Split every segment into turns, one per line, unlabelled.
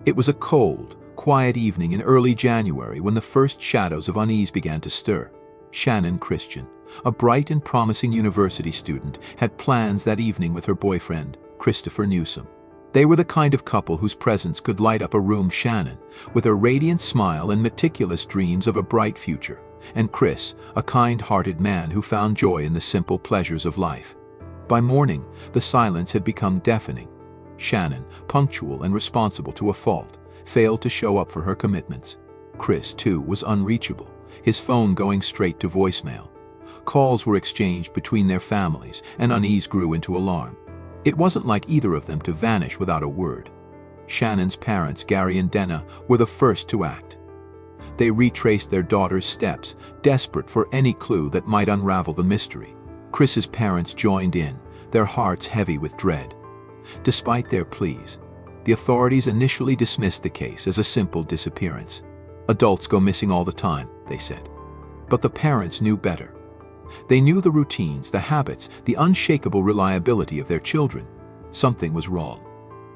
It was a cold, quiet evening in early January when the first shadows of unease began to stir. Shannon Christian, a bright and promising university student, had plans that evening with her boyfriend, Christopher Newsom. They were the kind of couple whose presence could light up a room. Shannon, with a radiant smile and meticulous dreams of a bright future, and Chris, a kind-hearted man who found joy in the simple pleasures of life. By morning, the silence had become deafening. Shannon, punctual and responsible to a fault, failed to show up for her commitments. Chris, too, was unreachable, his phone going straight to voicemail. Calls were exchanged between their families, and unease grew into alarm. It wasn't like either of them to vanish without a word. Shannon's parents, Gary and Denna, were the first to act. They retraced their daughter's steps, desperate for any clue that might unravel the mystery. Chris's parents joined in, their hearts heavy with dread. Despite their pleas, the authorities initially dismissed the case as a simple disappearance. Adults go missing all the time, they said. But the parents knew better. They knew the routines, the habits, the unshakable reliability of their children. Something was wrong.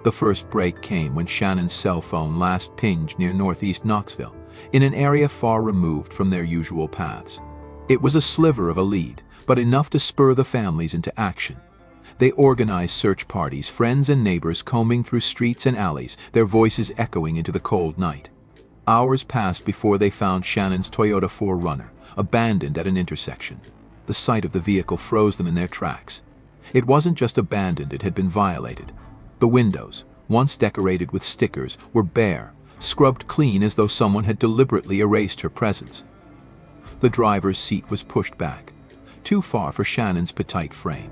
The first break came when Shannon's cell phone last pinged near northeast Knoxville, in an area far removed from their usual paths. It was a sliver of a lead, but enough to spur the families into action. They organized search parties, friends and neighbors combing through streets and alleys, their voices echoing into the cold night. Hours passed before they found Shannon's Toyota 4Runner, abandoned at an intersection. The sight of the vehicle froze them in their tracks. It wasn't just abandoned, it had been violated. The windows, once decorated with stickers, were bare, scrubbed clean as though someone had deliberately erased her presence. The driver's seat was pushed back, too far for Shannon's petite frame.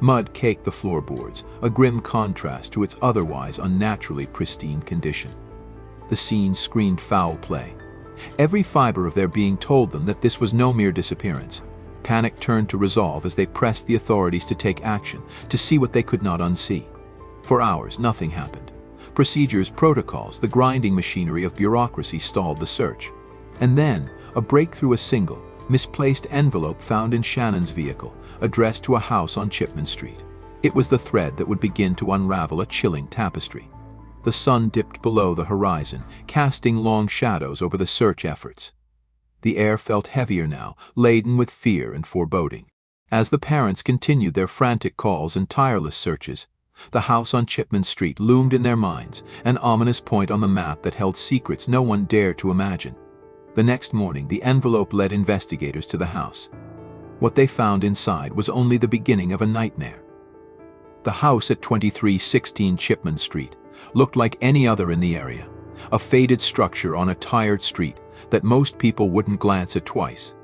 Mud caked the floorboards, a grim contrast to its otherwise unnaturally pristine condition. The scene screamed foul play. Every fiber of their being told them that this was no mere disappearance. Panic turned to resolve as they pressed the authorities to take action, to see what they could not unsee. For hours, nothing happened. Procedures, protocols, the grinding machinery of bureaucracy stalled the search. And then, a breakthrough: a single, misplaced envelope found in Shannon's vehicle, addressed to a house on Chipman Street. It was the thread that would begin to unravel a chilling tapestry. The sun dipped below the horizon, casting long shadows over the search efforts. The air felt heavier now, laden with fear and foreboding. As the parents continued their frantic calls and tireless searches, the house on Chipman Street loomed in their minds, an ominous point on the map that held secrets no one dared to imagine. The next morning, the envelope led investigators to the house. What they found inside was only the beginning of a nightmare. The house at 2316 Chipman Street looked like any other in the area, a faded structure on a tired street that most people wouldn't glance at twice.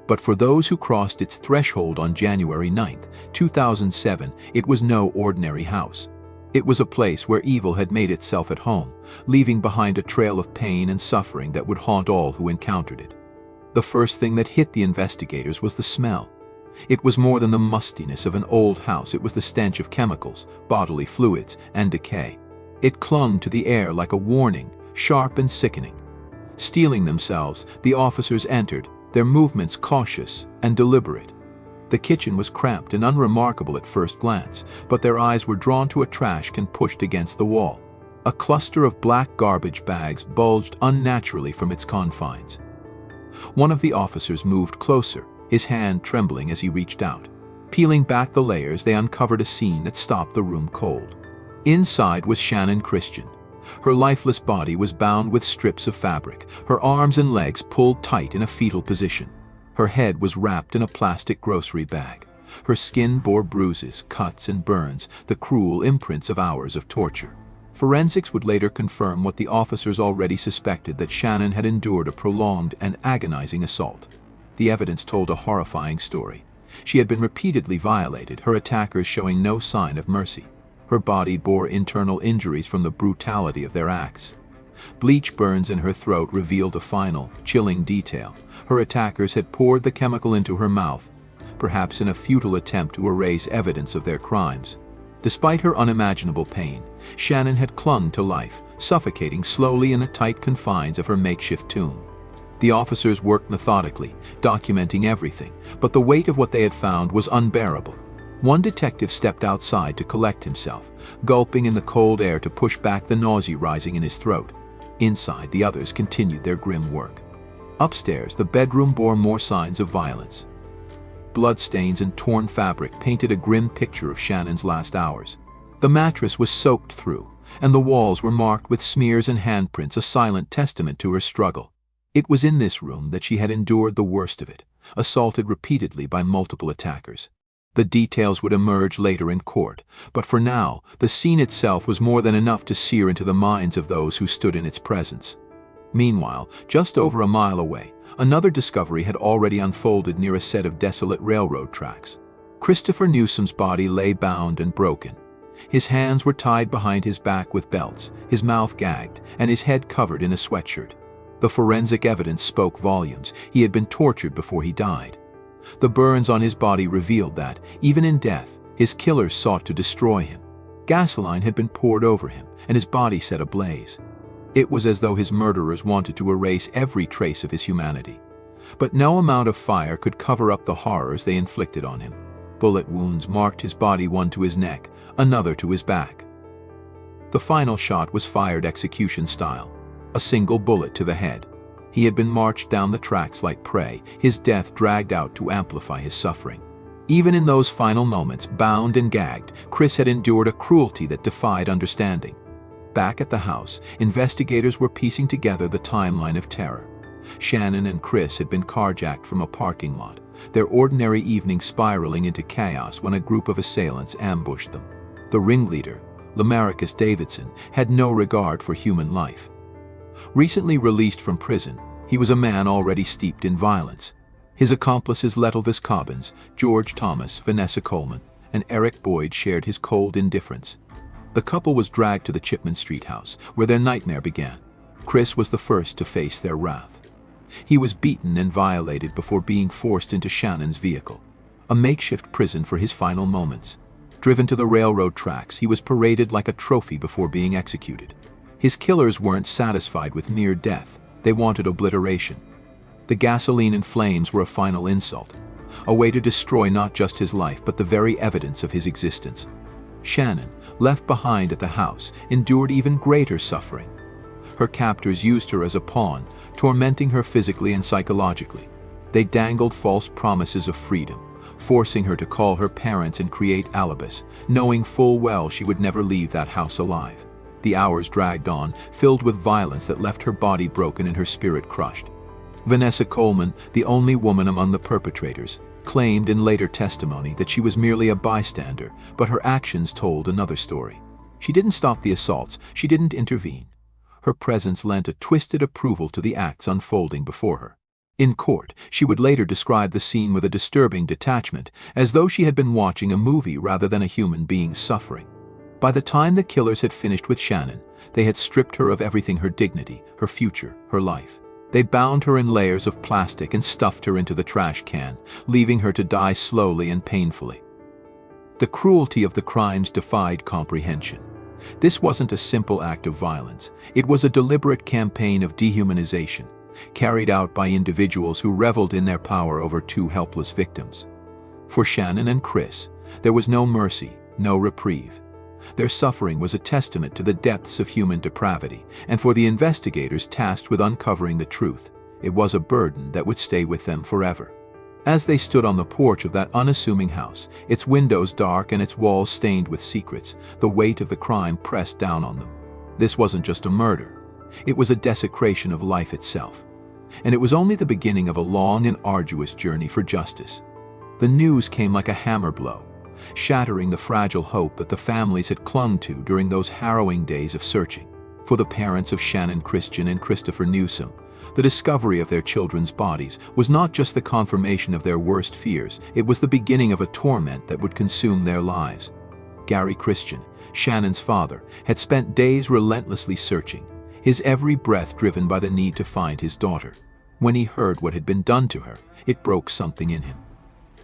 But for those who crossed its threshold on January 9, 2007, it was no ordinary house. It was a place where evil had made itself at home, leaving behind a trail of pain and suffering that would haunt all who encountered it. The first thing that hit the investigators was the smell. It was more than the mustiness of an old house, it was the stench of chemicals, bodily fluids, and decay. It clung to the air like a warning, sharp and sickening. Steeling themselves, the officers entered, their movements cautious and deliberate. The kitchen was cramped and unremarkable at first glance, but their eyes were drawn to a trash can pushed against the wall. A cluster of black garbage bags bulged unnaturally from its confines. One of the officers moved closer, his hand trembling as he reached out. Peeling back the layers, they uncovered a scene that stopped the room cold. Inside was Shannon Christian. Her lifeless body was bound with strips of fabric, her arms and legs pulled tight in a fetal position. Her head was wrapped in a plastic grocery bag. Her skin bore bruises, cuts, and burns, the cruel imprints of hours of torture. Forensics would later confirm what the officers already suspected, that Shannon had endured a prolonged and agonizing assault. The evidence told a horrifying story. She had been repeatedly violated, her attackers showing no sign of mercy. Her body bore internal injuries from the brutality of their acts. Bleach burns in her throat revealed a final, chilling detail. Her attackers had poured the chemical into her mouth, perhaps in a futile attempt to erase evidence of their crimes. Despite her unimaginable pain, Shannon had clung to life, suffocating slowly in the tight confines of her makeshift tomb. The officers worked methodically, documenting everything, but the weight of what they had found was unbearable. One detective stepped outside to collect himself, gulping in the cold air to push back the nausea rising in his throat. Inside, the others continued their grim work. Upstairs, the bedroom bore more signs of violence. Bloodstains and torn fabric painted a grim picture of Shannon's last hours. The mattress was soaked through, and the walls were marked with smears and handprints, a silent testament to her struggle. It was in this room that she had endured the worst of it, assaulted repeatedly by multiple attackers. The details would emerge later in court, but for now, the scene itself was more than enough to sear into the minds of those who stood in its presence. Meanwhile, just over a mile away, another discovery had already unfolded near a set of desolate railroad tracks. Christopher Newsom's body lay bound and broken. His hands were tied behind his back with belts, his mouth gagged, and his head covered in a sweatshirt. The forensic evidence spoke volumes. He had been tortured before he died. The burns on his body revealed that, even in death, his killers sought to destroy him. Gasoline had been poured over him, and his body set ablaze. It was as though his murderers wanted to erase every trace of his humanity. But no amount of fire could cover up the horrors they inflicted on him. Bullet wounds marked his body, one to his neck, another to his back. The final shot was fired execution style, a single bullet to the head. He had been marched down the tracks like prey, his death dragged out to amplify his suffering. Even in those final moments, bound and gagged, Chris had endured a cruelty that defied understanding. Back at the house, investigators were piecing together the timeline of terror. Shannon and Chris had been carjacked from a parking lot, their ordinary evening spiraling into chaos when a group of assailants ambushed them. The ringleader, Lamarcus Davidson, had no regard for human life. Recently released from prison, he was a man already steeped in violence. His accomplices Lettelvis Cobbins, George Thomas, Vanessa Coleman, and Eric Boyd shared his cold indifference. The couple was dragged to the Chipman Street house, where their nightmare began. Chris was the first to face their wrath. He was beaten and violated before being forced into Shannon's vehicle, a makeshift prison for his final moments. Driven to the railroad tracks, he was paraded like a trophy before being executed. His killers weren't satisfied with mere death, they wanted obliteration. The gasoline and flames were a final insult, a way to destroy not just his life but the very evidence of his existence. Shannon, left behind at the house, endured even greater suffering. Her captors used her as a pawn, tormenting her physically and psychologically. They dangled false promises of freedom, forcing her to call her parents and create alibis, knowing full well she would never leave that house alive. The hours dragged on, filled with violence that left her body broken and her spirit crushed. Vanessa Coleman, the only woman among the perpetrators, claimed in later testimony that she was merely a bystander, but her actions told another story. She didn't stop the assaults, she didn't intervene. Her presence lent a twisted approval to the acts unfolding before her. In court, she would later describe the scene with a disturbing detachment, as though she had been watching a movie rather than a human being suffering. By the time the killers had finished with Shannon, they had stripped her of everything: her dignity, her future, her life. They bound her in layers of plastic and stuffed her into the trash can, leaving her to die slowly and painfully. The cruelty of the crimes defied comprehension. This wasn't a simple act of violence. It was a deliberate campaign of dehumanization, carried out by individuals who reveled in their power over two helpless victims. For Shannon and Chris, there was no mercy, no reprieve. Their suffering was a testament to the depths of human depravity, and for the investigators tasked with uncovering the truth, it was a burden that would stay with them forever. As they stood on the porch of that unassuming house, its windows dark and its walls stained with secrets, the weight of the crime pressed down on them. This wasn't just a murder. It was a desecration of life itself. And it was only the beginning of a long and arduous journey for justice. The news came like a hammer blow, shattering the fragile hope that the families had clung to during those harrowing days of searching. For the parents of Shannon Christian and Christopher Newsom, the discovery of their children's bodies was not just the confirmation of their worst fears, it was the beginning of a torment that would consume their lives. Gary Christian, Shannon's father, had spent days relentlessly searching, his every breath driven by the need to find his daughter. When he heard what had been done to her, it broke something in him.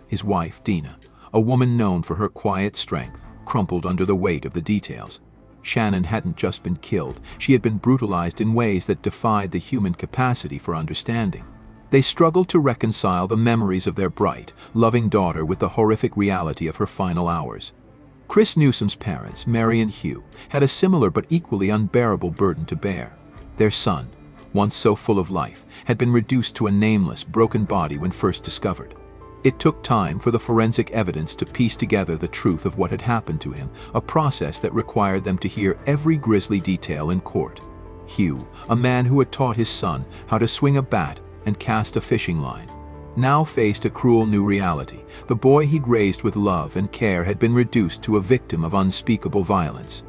His wife, Dina, a woman known for her quiet strength, crumpled under the weight of the details. Shannon hadn't just been killed, she had been brutalized in ways that defied the human capacity for understanding. They struggled to reconcile the memories of their bright, loving daughter with the horrific reality of her final hours. Chris Newsom's parents, Mary and Hugh, had a similar but equally unbearable burden to bear. Their son, once so full of life, had been reduced to a nameless, broken body when first discovered. It took time for the forensic evidence to piece together the truth of what had happened to him, a process that required them to hear every grisly detail in court. Hugh, a man who had taught his son how to swing a bat and cast a fishing line, now faced a cruel new reality. The boy he'd raised with love and care had been reduced to a victim of unspeakable violence.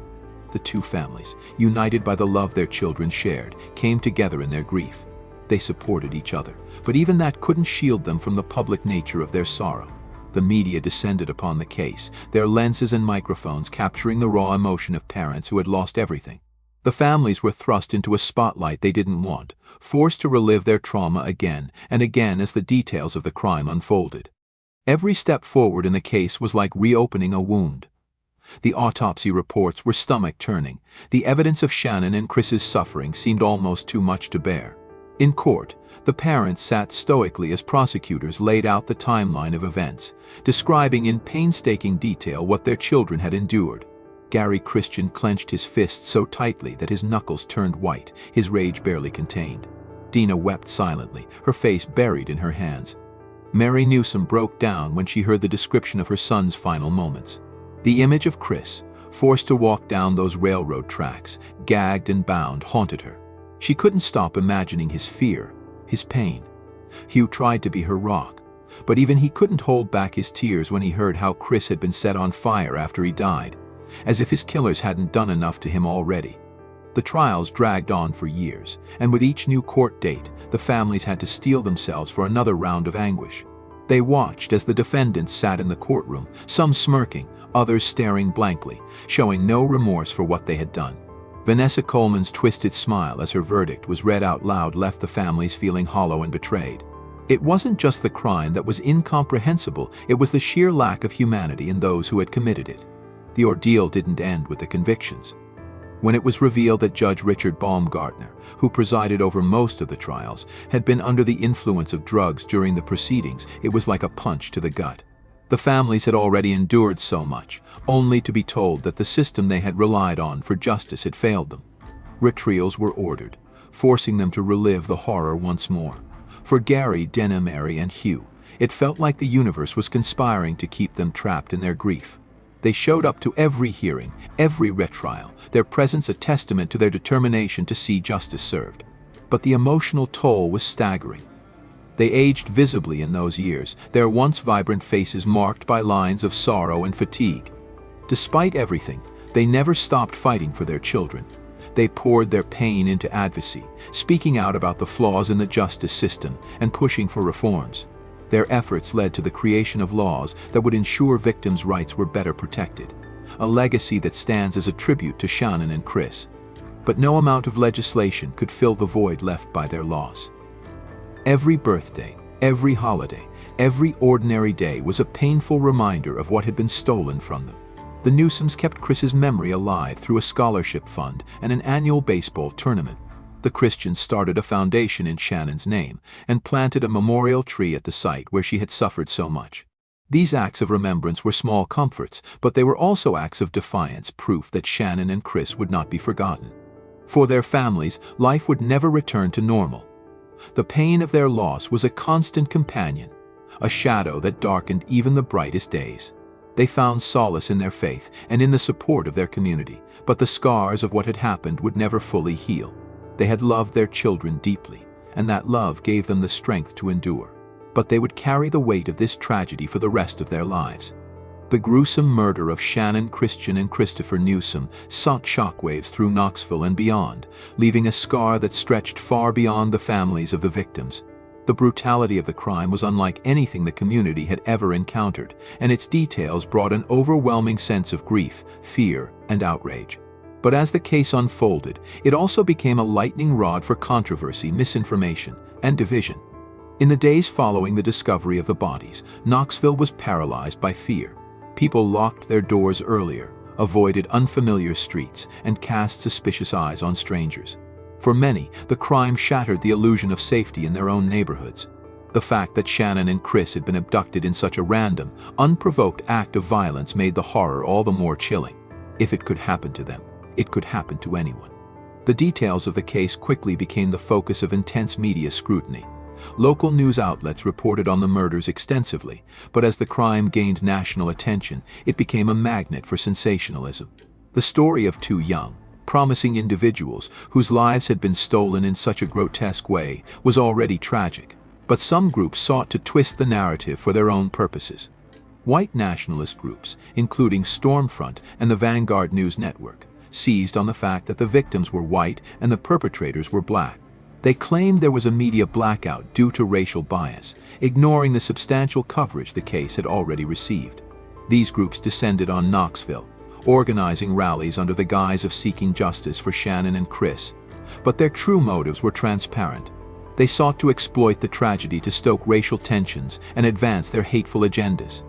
The two families, united by the love their children shared, came together in their grief. They supported each other, but even that couldn't shield them from the public nature of their sorrow. The media descended upon the case, their lenses and microphones capturing the raw emotion of parents who had lost everything. The families were thrust into a spotlight they didn't want, forced to relive their trauma again and again as the details of the crime unfolded. Every step forward in the case was like reopening a wound. The autopsy reports were stomach-turning. The evidence of Shannon and Chris's suffering seemed almost too much to bear. In court, the parents sat stoically as prosecutors laid out the timeline of events, describing in painstaking detail what their children had endured. Gary Christian clenched his fists so tightly that his knuckles turned white, his rage barely contained. Dina wept silently, her face buried in her hands. Mary Newsom broke down when she heard the description of her son's final moments. The image of Chris, forced to walk down those railroad tracks, gagged and bound, haunted her. She couldn't stop imagining his fear, his pain. Hugh tried to be her rock, but even he couldn't hold back his tears when he heard how Chris had been set on fire after he died, as if his killers hadn't done enough to him already. The trials dragged on for years, and with each new court date, the families had to steel themselves for another round of anguish. They watched as the defendants sat in the courtroom, some smirking, others staring blankly, showing no remorse for what they had done. Vanessa Coleman's twisted smile as her verdict was read out loud left the families feeling hollow and betrayed. It wasn't just the crime that was incomprehensible, it was the sheer lack of humanity in those who had committed it. The ordeal didn't end with the convictions. When it was revealed that Judge Richard Baumgartner, who presided over most of the trials, had been under the influence of drugs during the proceedings, it was like a punch to the gut. The families had already endured so much, only to be told that the system they had relied on for justice had failed them. Retrials were ordered, forcing them to relive the horror once more. For Gary, Dina, Mary, and Hugh, it felt like the universe was conspiring to keep them trapped in their grief. They showed up to every hearing, every retrial, their presence a testament to their determination to see justice served. But the emotional toll was staggering. They aged visibly in those years, their once vibrant faces marked by lines of sorrow and fatigue. Despite everything, they never stopped fighting for their children. They poured their pain into advocacy, speaking out about the flaws in the justice system and pushing for reforms. Their efforts led to the creation of laws that would ensure victims' rights were better protected, a legacy that stands as a tribute to Shannon and Chris. But no amount of legislation could fill the void left by their loss. Every birthday, every holiday, every ordinary day was a painful reminder of what had been stolen from them. The Newsoms kept Chris's memory alive through a scholarship fund and an annual baseball tournament. The Christians started a foundation in Shannon's name and planted a memorial tree at the site where she had suffered so much. These acts of remembrance were small comforts, but they were also acts of defiance, proof that Shannon and Chris would not be forgotten. For their families, life would never return to normal. The pain of their loss was a constant companion, a shadow that darkened even the brightest days. They found solace in their faith and in the support of their community, but the scars of what had happened would never fully heal. They had loved their children deeply, and that love gave them the strength to endure. But they would carry the weight of this tragedy for the rest of their lives. The gruesome murder of Shannon Christian and Christopher Newsom sent shockwaves through Knoxville and beyond, leaving a scar that stretched far beyond the families of the victims. The brutality of the crime was unlike anything the community had ever encountered, and its details brought an overwhelming sense of grief, fear, and outrage. But as the case unfolded, it also became a lightning rod for controversy, misinformation, and division. In the days following the discovery of the bodies, Knoxville was paralyzed by fear. People locked their doors earlier, avoided unfamiliar streets, and cast suspicious eyes on strangers. For many, the crime shattered the illusion of safety in their own neighborhoods. The fact that Shannon and Chris had been abducted in such a random, unprovoked act of violence made the horror all the more chilling. If it could happen to them, it could happen to anyone. The details of the case quickly became the focus of intense media scrutiny. Local news outlets reported on the murders extensively, but as the crime gained national attention, it became a magnet for sensationalism. The story of two young, promising individuals whose lives had been stolen in such a grotesque way was already tragic, but some groups sought to twist the narrative for their own purposes. White nationalist groups, including Stormfront and the Vanguard News Network, seized on the fact that the victims were white and the perpetrators were black. They claimed there was a media blackout due to racial bias, ignoring the substantial coverage the case had already received. These groups descended on Knoxville, organizing rallies under the guise of seeking justice for Shannon and Chris. But their true motives were transparent. They sought to exploit the tragedy to stoke racial tensions and advance their hateful agendas.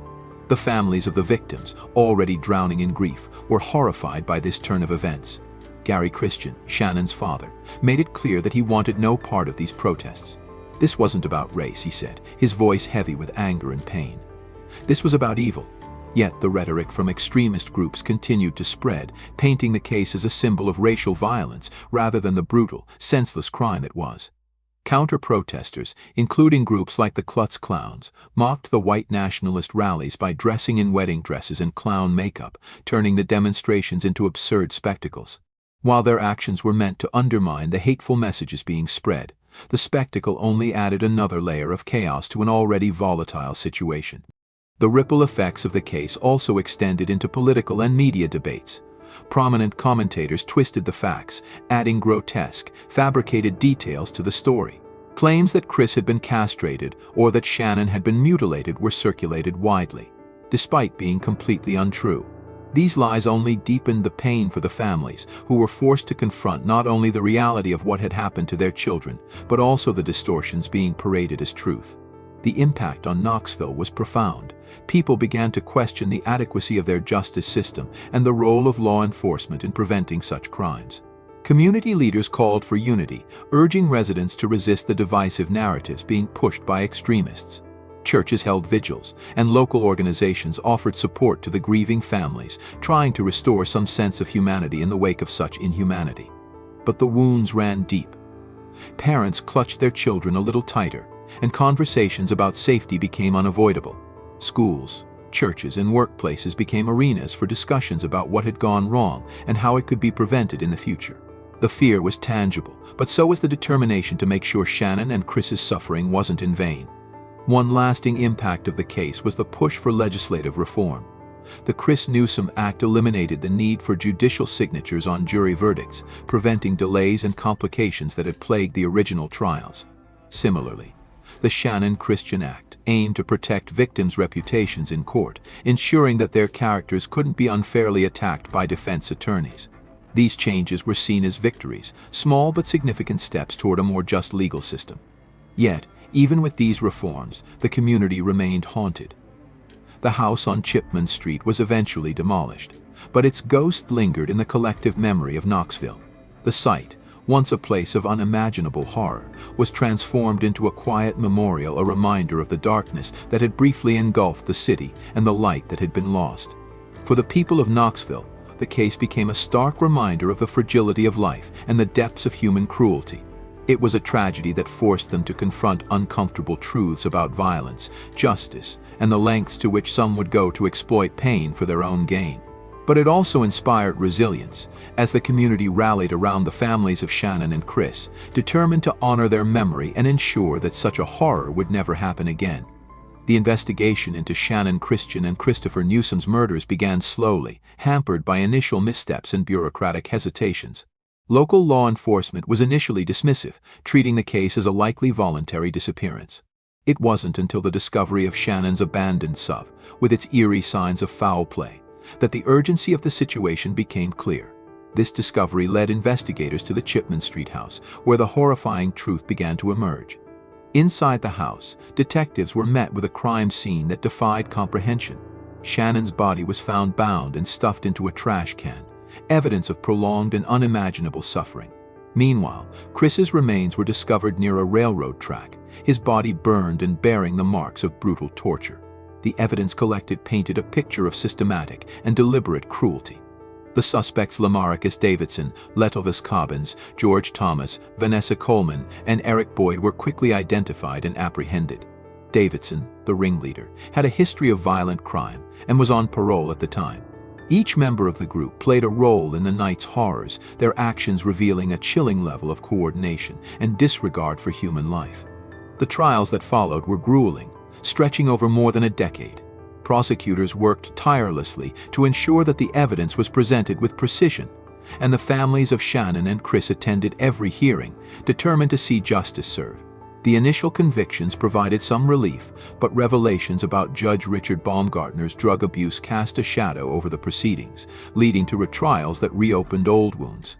The families of the victims, already drowning in grief, were horrified by this turn of events. Gary Christian, Shannon's father, made it clear that he wanted no part of these protests. This wasn't about race, he said, his voice heavy with anger and pain. This was about evil. Yet the rhetoric from extremist groups continued to spread, painting the case as a symbol of racial violence rather than the brutal, senseless crime it was. Counter-protesters, including groups like the Klutz Clowns, mocked the white nationalist rallies by dressing in wedding dresses and clown makeup, turning the demonstrations into absurd spectacles. While their actions were meant to undermine the hateful messages being spread, the spectacle only added another layer of chaos to an already volatile situation. The ripple effects of the case also extended into political and media debates. Prominent commentators twisted the facts, adding grotesque, fabricated details to the story. Claims that Chris had been castrated or that Shannon had been mutilated were circulated widely, despite being completely untrue. These lies only deepened the pain for the families, who were forced to confront not only the reality of what had happened to their children, but also the distortions being paraded as truth. The impact on Knoxville was profound. People began to question the adequacy of their justice system and the role of law enforcement in preventing such crimes. Community leaders called for unity, urging residents to resist the divisive narratives being pushed by extremists. Churches held vigils, and local organizations offered support to the grieving families, trying to restore some sense of humanity in the wake of such inhumanity. But the wounds ran deep. Parents clutched their children a little tighter, and conversations about safety became unavoidable. Schools, churches, and workplaces became arenas for discussions about what had gone wrong and how it could be prevented in the future. The fear was tangible, but so was the determination to make sure Shannon and Chris's suffering wasn't in vain. One lasting impact of the case was the push for legislative reform. The Chris Newsom Act eliminated the need for judicial signatures on jury verdicts, preventing delays and complications that had plagued the original trials. Similarly, the Shannon Christian Act aimed to protect victims' reputations in court, ensuring that their characters couldn't be unfairly attacked by defense attorneys. These changes were seen as victories, small but significant steps toward a more just legal system. Yet, even with these reforms, the community remained haunted. The house on Chipman Street was eventually demolished, but its ghost lingered in the collective memory of Knoxville. The site, once a place of unimaginable horror, was transformed into a quiet memorial, a reminder of the darkness that had briefly engulfed the city and the light that had been lost. For the people of Knoxville, the case became a stark reminder of the fragility of life and the depths of human cruelty. It was a tragedy that forced them to confront uncomfortable truths about violence, justice, and the lengths to which some would go to exploit pain for their own gain. But it also inspired resilience, as the community rallied around the families of Shannon and Chris, determined to honor their memory and ensure that such a horror would never happen again. The investigation into Shannon Christian and Christopher Newsom's murders began slowly, hampered by initial missteps and bureaucratic hesitations. Local law enforcement was initially dismissive, treating the case as a likely voluntary disappearance. It wasn't until the discovery of Shannon's abandoned SUV, with its eerie signs of foul play, that the urgency of the situation became clear. This discovery led investigators to the Chipman Street house, where the horrifying truth began to emerge. Inside the house, detectives were met with a crime scene that defied comprehension. Shannon's body was found bound and stuffed into a trash can, evidence of prolonged and unimaginable suffering. Meanwhile, Chris's remains were discovered near a railroad track, his body burned and bearing the marks of brutal torture. The evidence collected painted a picture of systematic and deliberate cruelty. The suspects Lamarcus Davidson, Letovis Cobbins, George Thomas, Vanessa Coleman, and Eric Boyd were quickly identified and apprehended. Davidson, the ringleader, had a history of violent crime and was on parole at the time. Each member of the group played a role in the night's horrors, their actions revealing a chilling level of coordination and disregard for human life. The trials that followed were grueling, stretching over more than a decade. Prosecutors worked tirelessly to ensure that the evidence was presented with precision, and the families of Shannon and Chris attended every hearing, determined to see justice served. The initial convictions provided some relief, but revelations about Judge Richard Baumgartner's drug abuse cast a shadow over the proceedings, leading to retrials that reopened old wounds.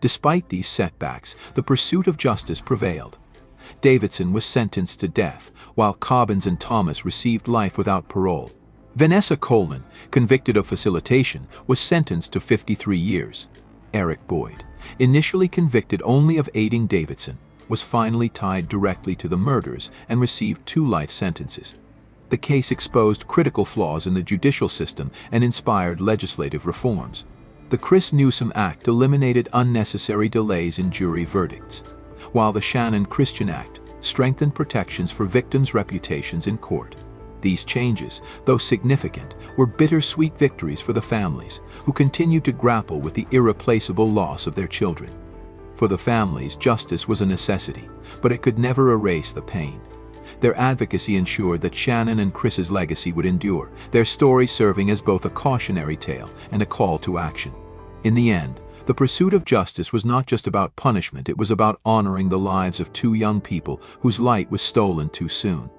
Despite these setbacks, the pursuit of justice prevailed. Davidson was sentenced to death, while Cobbins and Thomas received life without parole. Vanessa Coleman, convicted of facilitation, was sentenced to 53 years. Eric Boyd, initially convicted only of aiding Davidson, was finally tied directly to the murders and received 2 life sentences. The case exposed critical flaws in the judicial system and inspired legislative reforms. The Chris Newsom Act eliminated unnecessary delays in jury verdicts, while the Shannon Christian Act strengthened protections for victims' reputations in court. These changes, though significant, were bittersweet victories for the families, who continued to grapple with the irreplaceable loss of their children. For the families, justice was a necessity, but it could never erase the pain. Their advocacy ensured that Shannon and Chris's legacy would endure, their story serving as both a cautionary tale and a call to action. In the end, the pursuit of justice was not just about punishment, it was about honoring the lives of 2 young people whose light was stolen too soon.